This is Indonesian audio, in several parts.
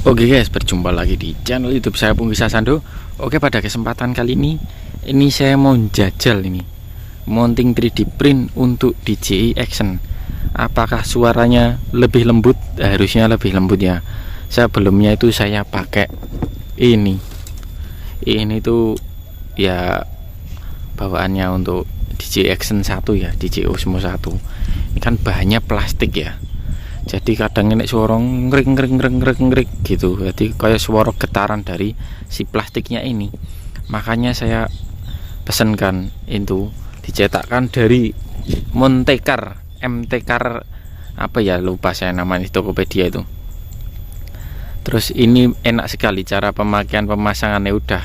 Oke guys, berjumpa lagi di channel YouTube saya Punggisah Sando. Oke, pada kesempatan kali ini saya mau jajal ini mounting 3D print untuk Dji Osmo. Apakah suaranya lebih lembut? Harusnya lebih lembut ya. Sebelumnya itu saya pakai ini tuh ya bawaannya untuk Dji Osmo 1 ya, Dji Osmo 1. Ini kan bahannya plastik ya. Jadi kadang ini suara ngering gitu. Jadi kayak suara getaran dari si plastiknya ini. Makanya saya pesankan itu dicetakkan dari Montekar, MTkar apa ya, lupa saya namanya di Tokopedia itu. Terus ini enak sekali, cara pemakaian pemasangannya udah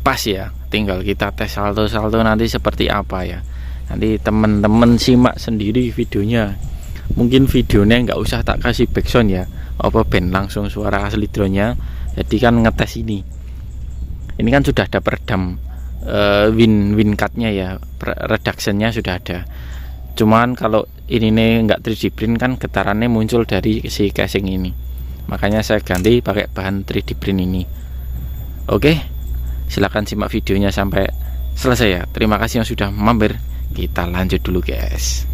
pas ya. Tinggal kita tes salto-salto nanti seperti apa ya. Nanti teman-teman simak sendiri videonya. Mungkin videonya nggak usah tak kasih backsound ya, apa ben langsung suara asli drone-nya. Jadi kan ngetes ini kan sudah ada peredam win cutnya ya, reduction-nya sudah ada. Cuman kalau ini nih nggak 3D print kan getarannya muncul dari si casing ini. Makanya saya ganti pakai bahan 3D print ini. Oke, silahkan simak videonya sampai selesai ya. Terima kasih yang sudah mampir. Kita lanjut dulu guys.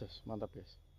Jos, mantap guys.